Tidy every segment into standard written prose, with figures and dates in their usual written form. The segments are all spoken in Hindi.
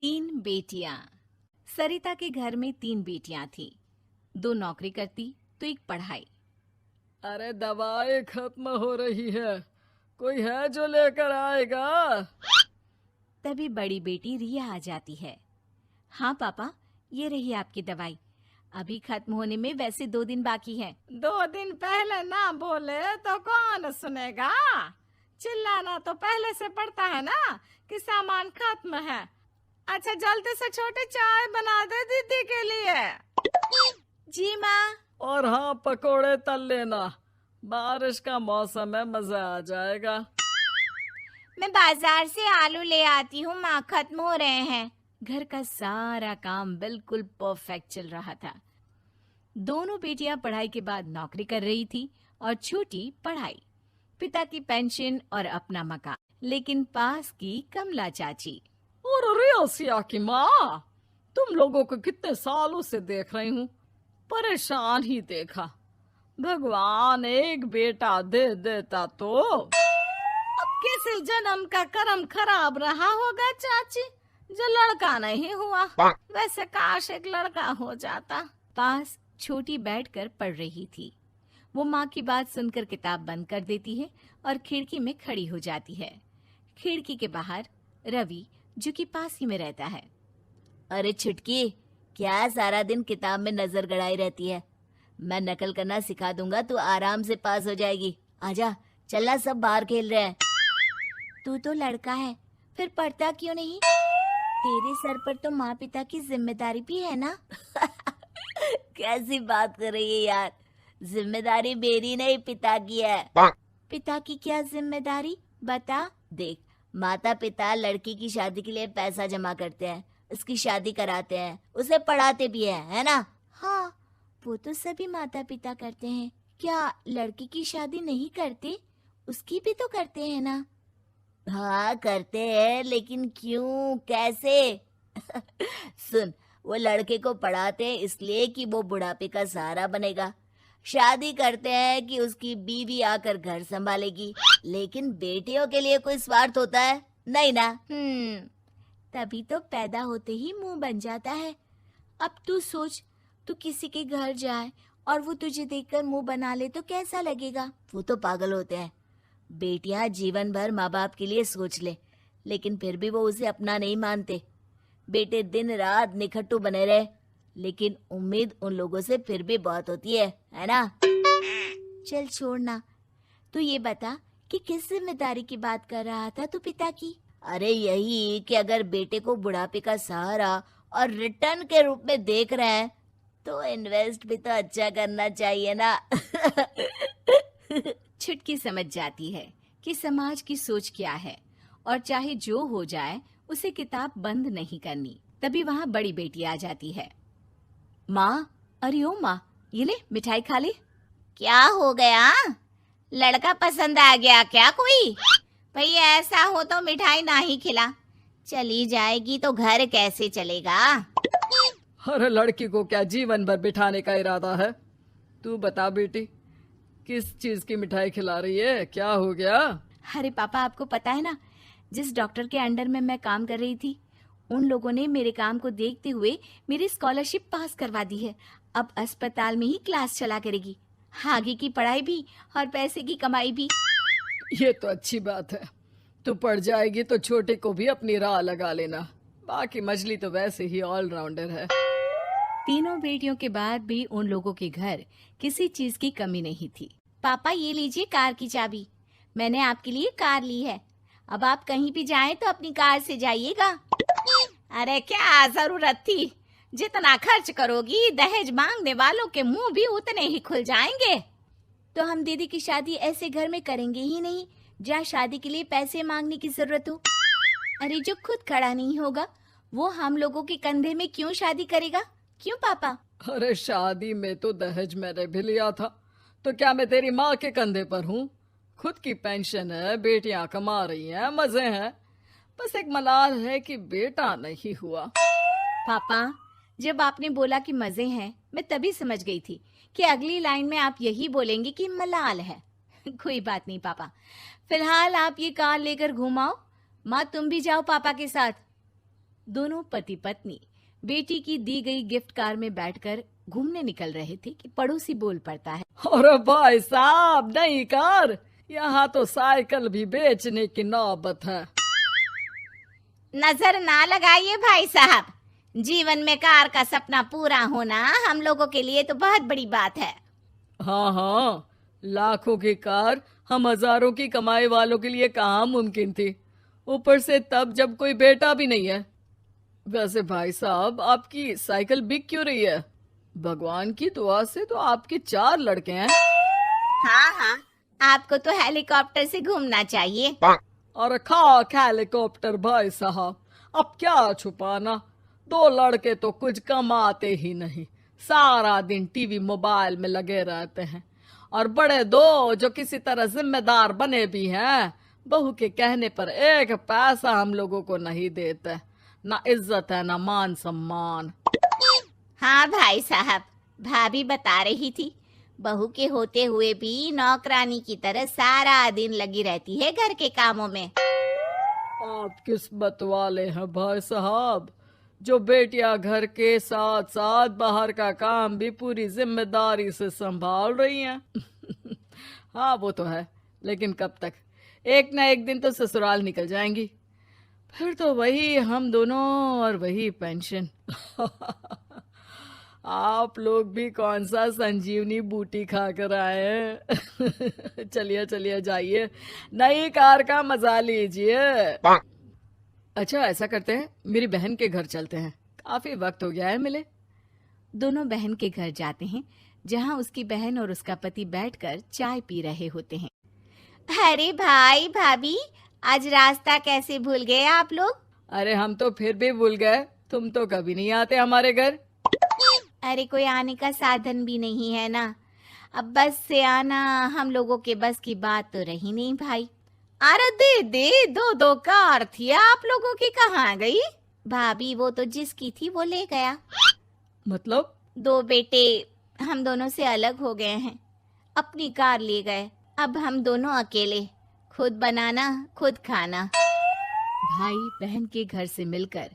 तीन बेटियां। सरिता के घर में तीन बेटियां थीं। दो नौकरी करती तो एक पढ़ाई। अरे दवाई खत्म हो रही है, कोई है जो लेकर आएगा? तभी बड़ी बेटी रिया आ जाती है। हाँ पापा, ये रही आपकी दवाई। अभी खत्म होने में वैसे 2 दिन बाकी है। 2 दिन पहले ना बोले तो कौन सुनेगा? चिल्लाना तो पहले से पड़ता है ना कि सामान खत्म है। अच्छा जल्दी से छोटी चाय बना दे दीदी के लिए। जी माँ। और हाँ, पकोड़े तल लेना, बारिश का मौसम है, मजा आ जाएगा। मैं बाजार से आलू ले आती हूँ माँ, खत्म हो रहे हैं। घर का सारा काम बिल्कुल परफेक्ट चल रहा था। दोनों बेटियां पढ़ाई के बाद नौकरी कर रही थी और छोटी पढ़ाई, पिता की पेंशन और अपना मकान। लेकिन पास की कमला चाची। और रियासिया की माँ, तुम लोगों को कितने सालों से देख रही हूँ, परेशान ही देखा। भगवान एक बेटा दे देता तो। अब किसी जन्म का कर्म खराब रहा होगा चाची, जो लड़का नहीं हुआ। वैसे काश एक लड़का हो जाता। पास छोटी बैठकर पढ़ रही थी। वो माँ की बात सुनकर किताब बंद कर देती है और खिड़की में खड़ी हो जाती है। खिड़की के बाहर रवि, जो कि पास ही में रहता है। अरे छुटकी, क्या सारा दिन किताब में नजर गड़ाई रहती है? मैं नकल करना सिखा दूंगा, तू आराम से पास हो जाएगी। आजा, चलना, सब बाहर खेल रहे हैं। तू तो लड़का है, फिर पढ़ता क्यों नहीं? तेरे सर पर तो माँ पिता की जिम्मेदारी भी है ना। कैसी बात कर रही है यार? जिम्मेदारी मेरी नहीं, पिता की है। पिता की क्या जिम्मेदारी, बता। देख, माता पिता लड़की की शादी के लिए पैसा जमा करते हैं, उसकी शादी कराते हैं, उसे पढ़ाते भी है ना? हाँ, वो तो सभी माता पिता करते हैं। क्या लड़की की शादी नहीं करते? उसकी भी तो करते हैं ना। हाँ करते हैं, लेकिन क्यों, कैसे? सुन, वो लड़के को पढ़ाते हैं इसलिए कि वो बुढ़ापे का सहारा बनेगा। शादी करते हैं कि उसकी बीवी आकर घर संभालेगी। लेकिन बेटियों के लिए कोई स्वार्थ होता है? नहीं ना। तभी तो पैदा होते ही मुंह बन जाता है। अब तू सोच, तू किसी के घर जाए और वो तुझे देखकर मुंह बना ले तो कैसा लगेगा? वो तो पागल होते हैं। बेटियां जीवन भर माँ बाप के लिए सोच ले, लेकिन फिर भी वो उसे अपना नहीं मानते। बेटे दिन रात निखट्टू बने रहे, लेकिन उम्मीद उन लोगों से फिर भी बहुत होती है ना? चल छोड़ना, तू ये बता कि किस जिम्मेदारी की बात कर रहा था तू पिता की? अरे यही कि अगर बेटे को बुढ़ापे का सहारा और रिटर्न के रूप में देख रहे हैं तो इन्वेस्ट भी तो अच्छा करना चाहिए ना। छुटकी समझ जाती है कि समाज की सोच क्या है और चाहे जो हो जाए उसे किताब बंद नहीं करनी। तभी वहाँ बड़ी बेटी आ जाती है। माँ, अरे ओ माँ, ये ले मिठाई खा ले। क्या हो गया? लड़का पसंद आ गया क्या कोई? भैया ऐसा हो तो मिठाई ना ही खिला, चली जाएगी तो घर कैसे चलेगा? अरे लड़की को क्या जीवन भर बिठाने का इरादा है? तू बता बेटी, किस चीज की मिठाई खिला रही है, क्या हो गया? अरे पापा, आपको पता है ना, जिस डॉक्टर के अंडर में मैं काम कर रही थी, उन लोगों ने मेरे काम को देखते हुए मेरी स्कॉलरशिप पास करवा दी है। अब अस्पताल में ही क्लास चला करेगी, आगे की पढ़ाई भी और पैसे की कमाई भी। ये तो अच्छी बात है। तू पढ़ जाएगी तो छोटे को भी अपनी राह लगा लेना। बाकी मछली तो वैसे ही ऑलराउंडर है। तीनों बेटियों के बाद भी उन लोगों के घर किसी चीज की कमी नहीं थी। पापा, ये लीजिए कार की चाबी, मैंने आपके लिए कार ली है। अब आप कहीं भी जाएं तो अपनी कार से जाइएगा। अरे क्या जरूरत थी? जितना खर्च करोगी दहेज मांगने वालों के मुंह भी उतने ही खुल जाएंगे। तो हम दीदी की शादी ऐसे घर में करेंगे ही नहीं जहाँ शादी के लिए पैसे मांगने की जरूरत हो। अरे जो खुद खड़ा नहीं होगा वो हम लोगों के कंधे में क्यों शादी करेगा? क्यों पापा? अरे शादी में तो दहेज मैंने भी लिया था, तो क्या मैं तेरी माँ के कंधे पर हूँ? खुद की पेंशन है, बेटियां कमा रही हैं, मजे हैं। बस एक मलाल है कि बेटा नहीं हुआ। पापा, जब आपने बोला कि मजे हैं, मैं तभी समझ गई थी कि अगली लाइन में आप यही बोलेंगे कि मलाल है। कोई बात नहीं पापा, फिलहाल आप ये कार लेकर घुमाओ। माँ, तुम भी जाओ पापा के साथ। दोनों पति पत्नी बेटी की दी गई गिफ्ट कार में बैठकर घूमने निकल रहे थे कि पड़ोसी बोल पड़ता है। अरे भाई साहब, नई कार, यहाँ तो साइकिल भी बेचने की नौबत है। नजर ना लगाइए भाई साहब, जीवन में कार का सपना पूरा होना हम लोगों के लिए तो बहुत बड़ी बात है। हाँ हाँ, लाखों की कार हम हजारों की कमाई वालों के लिए कहाँ मुमकिन थी, ऊपर से तब जब कोई बेटा भी नहीं है। वैसे भाई साहब, आपकी साइकिल बिक क्यों रही है? भगवान की दुआ से तो आपके 4 लड़के हैं। हाँ हाँ, आपको तो हेलीकॉप्टर से घूमना चाहिए। और खाक हेलीकॉप्टर भाई साहब, अब क्या छुपाना, 2 लड़के तो कुछ कमाते ही नहीं, सारा दिन टीवी मोबाइल में लगे रहते हैं। और बड़े 2 जो किसी तरह जिम्मेदार बने भी हैं, बहू के कहने पर 1 पैसा हम लोगों को नहीं देते, ना इज्जत है ना मान सम्मान। हाँ भाई साहब, भाभी बता रही थी, बहू के होते हुए भी नौकरानी की तरह सारा दिन लगी रहती है घर के कामों में। आप किस्मत वाले हैं भाई साहब, जो बेटियां घर के साथ साथ बाहर का काम भी पूरी जिम्मेदारी से संभाल रही हैं। हाँ वो तो है, लेकिन कब तक? एक ना एक दिन तो ससुराल निकल जाएंगी, फिर तो वही हम दोनों और वही पेंशन। आप लोग भी कौन सा संजीवनी बूटी खा कर आए हैं? चलिए चलिए जाइए, नई कार का मजा लीजिए। अच्छा ऐसा करते हैं, मेरी बहन के घर चलते हैं, काफी वक्त हो गया है मिले। दोनों बहन के घर जाते हैं, जहाँ उसकी बहन और उसका पति बैठकर चाय पी रहे होते हैं। अरे भाई भाभी, आज रास्ता कैसे भूल गए आप लोग? अरे हम तो फिर भी भूल गए, तुम तो कभी नहीं आते हमारे घर। अरे कोई आने का साधन भी नहीं है ना, अब बस से आना हम लोगों के बस की बात तो रही नहीं भाई। अरे दीदी, 2 कार थी आप लोगों की, कहाँ गई? भाभी वो तो जिसकी थी वो ले गया। मतलब? 2 बेटे हम दोनों से अलग हो गए हैं, अपनी कार ले गए, अब हम दोनों अकेले, खुद बनाना खुद खाना। भाई बहन के घर से मिलकर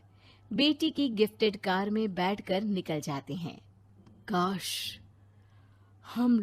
बेटी की गिफ्टेड कार में बैठकर निकल जाते हैं। काश हम